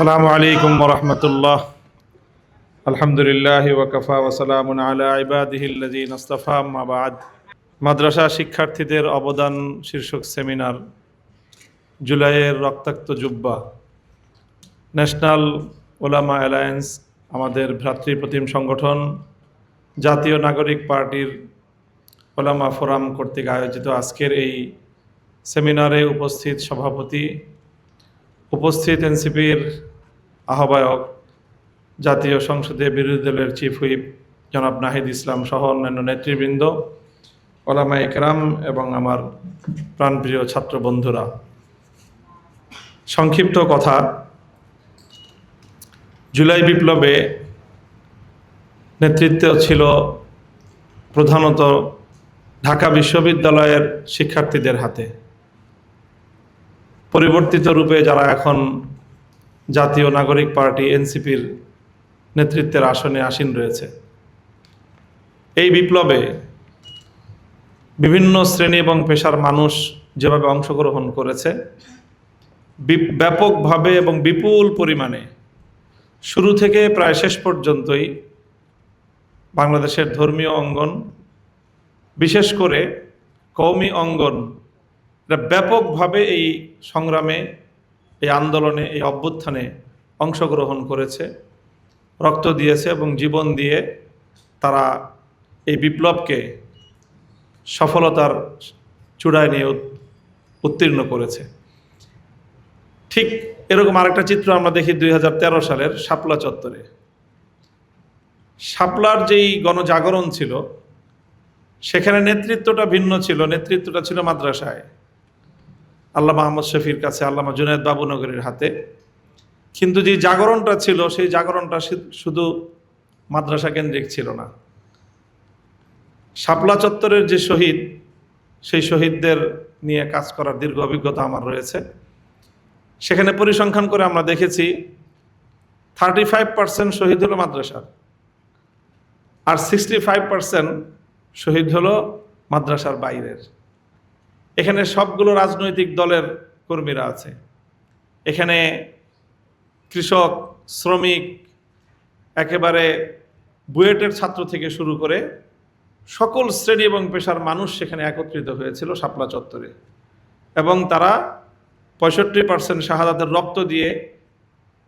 আসসালামু আলাইকুম ওয়া রাহমাতুল্লাহ। আলহামদুলিল্লাহি ওয়া কাফা ওয়া সালামুন আলা ইবাদিহিল্লাযীনা ইসতাফা, আম্মা বা'দ। মাদ্রাসা শিক্ষার্থীদের অবদান শীর্ষক সেমিনার, জুলাইয়ের রক্তাক্ত জুব্বা। ন্যাশনাল ওলামা অ্যালায়েন্স, আমাদের ভ্রাতৃপ্রতিম সংগঠন, জাতীয় নাগরিক পার্টির ওলামা ফোরাম কর্তৃক আয়োজিত আজকের এই সেমিনারে উপস্থিত সভাপতি, উপস্থিত এনসিপির আহ্বায়ক, জাতীয় সংসদে বিরোধী দলের চিফ হুইপ জনাব নাহিদ ইসলাম সহ অন্যান্য নেতৃবৃন্দ, ওলামা একরাম এবং আমার প্রাণপ্রিয় ছাত্র বন্ধুরা, সংক্ষিপ্ত কথা, জুলাই বিপ্লবে নেতৃত্ব ছিল প্রধানত ঢাকা বিশ্ববিদ্যালয়ের শিক্ষার্থীদের হাতে। পরিবর্তিত রূপে যারা এখন জাতীয় নাগরিক পার্টি এনসিপির নেতৃত্বের আসনে আসীন রয়েছে, এই বিপ্লবে বিভিন্ন শ্রেণী এবং পেশার মানুষ যেভাবে অংশগ্রহণ করেছে, ব্যাপকভাবে এবং বিপুল পরিমাণে, শুরু থেকে প্রায় শেষ পর্যন্তই বাংলাদেশের ধর্মীয় অঙ্গন, বিশেষ করে কওমি অঙ্গন, এটা ব্যাপকভাবে এই সংগ্রামে, এই আন্দোলনে, এই অভ্যুত্থানে অংশগ্রহণ করেছে, রক্ত দিয়েছে এবং জীবন দিয়ে তারা এই বিপ্লবকে সফলতার চূড়ায় নিয়ে উত্তীর্ণ করেছে। ঠিক এরকম আরেকটা চিত্র আমরা দেখি 2013 সালের শাপলা চত্বরে। শাপলার যেই গণজাগরণ ছিল, সেখানে নেতৃত্বটা ভিন্ন ছিল, নেতৃত্বটা ছিল মাদ্রাসায়, আল্লামা আহমদ শফির কাছে, আল্লামা জুনায়েদ বাবুনগরীর হাতে। কিন্তু যে জাগরণটা ছিল, সেই জাগরণটা শুধু মাদ্রাসা কেন্দ্রিক ছিল না। শাপলা চত্বরের যে শহীদ, সেই শহীদদের নিয়ে কাজ করার দীর্ঘ অভিজ্ঞতা আমার রয়েছে। সেখানে পরিসংখ্যান করে আমরা দেখেছি 35% শহীদ হলো মাদ্রাসার, আর 65% শহীদ হলো মাদ্রাসার বাইরের। এখানে সবগুলো রাজনৈতিক দলের কর্মীরা আছে। এখানে কৃষক, শ্রমিক, একেবারে বুয়েটের ছাত্র থেকে শুরু করে সকল শ্রেণী এবং পেশার মানুষ সেখানে একত্রিত হয়েছিল শাপলা চত্বরে, এবং তারা 65% শাহাদাতের রক্ত দিয়ে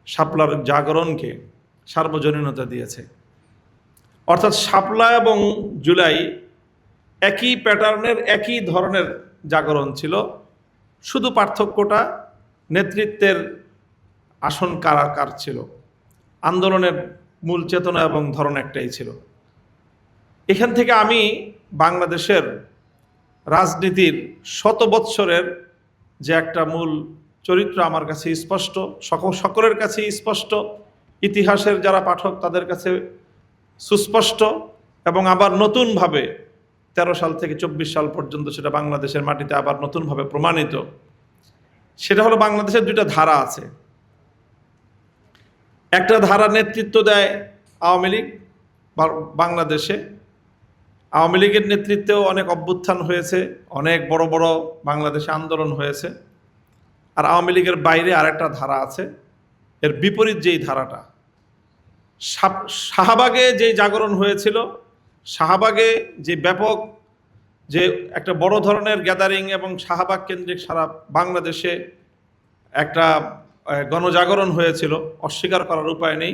শাপলার জাগরণকে সার্বজনীনতা দিয়েছে। অর্থাৎ শাপলা এবং জুলাই একই প্যাটার্নের, একই ধরনের জাগরণ ছিল, শুধু পার্থক্যটা নেতৃত্বের আসন কার ছিল। আন্দোলনের মূল চেতনা এবং ধরন একটাই ছিল। এখান থেকে আমি বাংলাদেশের রাজনীতির 100 বৎসরের যে একটা মূল চরিত্র আমার কাছে স্পষ্ট, সকলের কাছেই স্পষ্ট, ইতিহাসের যারা পাঠক তাদের কাছে সুস্পষ্ট, এবং আবার নতুনভাবে 13 সাল থেকে 24 সাল পর্যন্ত সেটা বাংলাদেশের মাটিতে আবার নতুনভাবে প্রমাণিত। সেটা হলো বাংলাদেশের দুইটা ধারা আছে। একটা ধারা নেতৃত্ব দেয় আওয়ামী লীগ। বাংলাদেশে আওয়ামী লীগের নেতৃত্বেও অনেক অভ্যুত্থান হয়েছে, অনেক বড় বড় বাংলাদেশে আন্দোলন হয়েছে। আর আওয়ামী লীগের বাইরে আরেকটা ধারা আছে, এর বিপরীত যেই ধারাটা। শাহবাগে যে জাগরণ হয়েছিল, শাহবাগে যে ব্যাপক, যে একটা বড় ধরনের গ্যাদারিং এবং শাহবাগ কেন্দ্রিক সারা বাংলাদেশে একটা গণজাগরণ হয়েছিল, অস্বীকার করার উপায় নেই।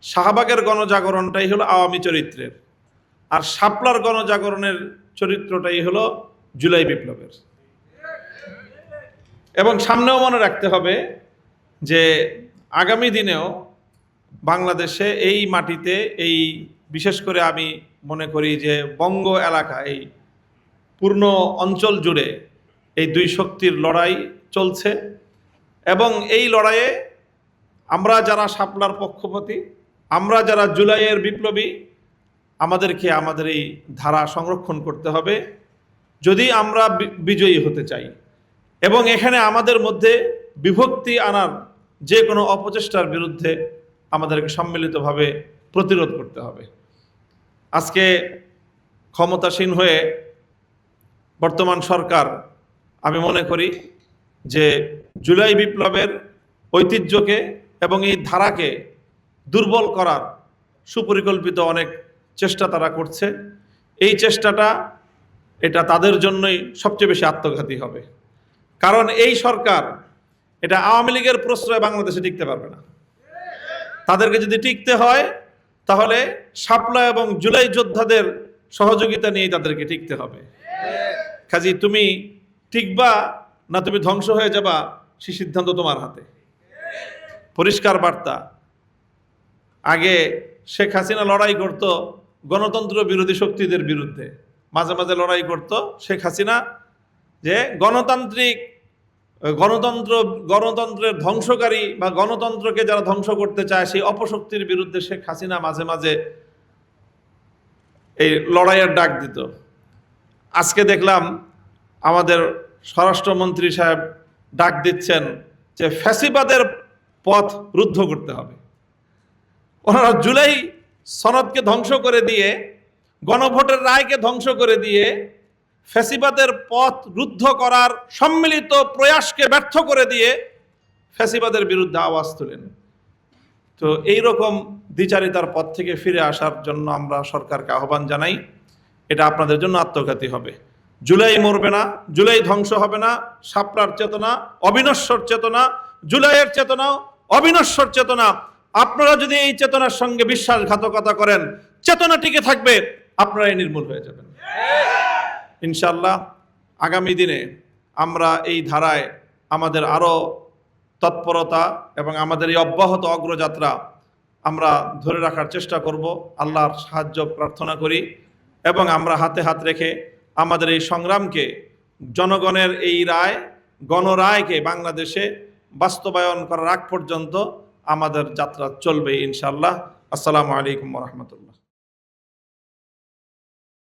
শাহবাগের গণজাগরণটাই হলো আওয়ামী চরিত্রের, আর শাপলার গণজাগরণের চরিত্রটাই হলো জুলাই বিপ্লবের। এবং সামনেও মনে রাখতে হবে যে আগামী দিনেও বাংলাদেশে এই মাটিতে, এই বিশেষ করে আমি মনে করি যে বঙ্গ এলাকা, এই পূর্ণ অঞ্চল জুড়ে এই দুই শক্তির লড়াই চলছে। এবং এই লড়াইয়ে আমরা যারা শাপলার পক্ষপাতী, আমরা যারা জুলাইয়ের বিপ্লবী, আমাদেরকে আমাদের এই ধারা সংরক্ষণ করতে হবে যদি আমরা বিজয়ী হতে চাই। এবং এখানে আমাদের মধ্যে বিভক্তি আনার যে কোনো অপচেষ্টার বিরুদ্ধে আমাদেরকে সম্মিলিতভাবে প্রতিরোধ করতে হবে। আজকে ক্ষমতাসীন হয়ে বর্তমান সরকার, আমি মনে করি যে জুলাই বিপ্লবের ঐতিহ্যকে এবং এই ধারাকে দুর্বল করার সুপরিকল্পিত অনেক চেষ্টা তারা করছে। এই চেষ্টাটা এটা তাদের জন্যই সবচেয়ে বেশি আত্মঘাতী হবে, কারণ এই সরকার এটা আওয়ামী লীগের প্রশ্রয়ে বাংলাদেশে টিকতে পারবে না। তাদেরকে যদি টিকতে হয় তাহলে শাপলা এবং জুলাই যোদ্ধাদের সহযোগিতা নিয়েই তাদেরকে টিকতে হবে। কাজী তুমি টিকবা না তুমি ধ্বংস হয়ে যাবা, সে সিদ্ধান্ত তোমার হাতে। পরিষ্কার বার্তা। আগে শেখ হাসিনা লড়াই করত গণতন্ত্র বিরোধী শক্তিদের বিরুদ্ধে, মাঝে মাঝে লড়াই করত শেখ হাসিনা যে গণতন্ত্রের ধ্বংসকারী বা গণতন্ত্রকে যারা ধ্বংস করতে চায় সেই অপশক্তির বিরুদ্ধে শেখ হাসিনা মাঝে মাঝে এই লড়াইয়ের ডাক দিত। আজকে দেখলাম আমাদের স্বরাষ্ট্রমন্ত্রী সাহেব ডাক দিচ্ছেন যে ফ্যাসিবাদের পথ রুদ্ধ করতে হবে। ওনারা জুলাই সনদকে ধ্বংস করে দিয়ে, গণভোটের রায়কে ধ্বংস করে দিয়ে, ফ্যাসিবাদের পথ রুদ্ধ করার সম্মিলিত প্রয়াসকে ব্যর্থ করে দিয়ে ফ্যাসিবাদের বিরুদ্ধে আওয়াজ তুলেন। তো এইরকম দ্বিচারিতার পথ থেকে ফিরে আসার জন্য আমরা সরকারকে আহ্বান জানাই। এটা আপনাদের জন্য আত্মঘাতী হবে। জুলাই মরবে না, জুলাই ধ্বংস হবে না। শাপলার চেতনা অবিনশ্বর চেতনা, জুলাইয়ের চেতনা অবিনশ্বর চেতনা। আপনারা যদি এই চেতনার সঙ্গে বিশ্বাসঘাতকতা করেন, চেতনা টিকে থাকবে, আপনারাই নির্মূল হয়ে যাবেন ইনশাআল্লাহ। আগামী দিনে আমরা এই ধারায় আমাদের আরো তৎপরতা এবং আমাদের এই অব্যাহত অগ্রযাত্রা আমরা ধরে রাখার চেষ্টা করব। আল্লাহর সাহায্য প্রার্থনা করি এবং আমরা হাতে হাত রেখে আমাদের এই সংগ্রামকে, জনগণের এই রায়, গণরায়কে বাংলাদেশে বাস্তবায়ন করার আগ পর্যন্ত আমাদের যাত্রা চলবে ইনশাআল্লাহ। আসসালামু আলাইকুম ওয়া রাহমাতুল্লাহ।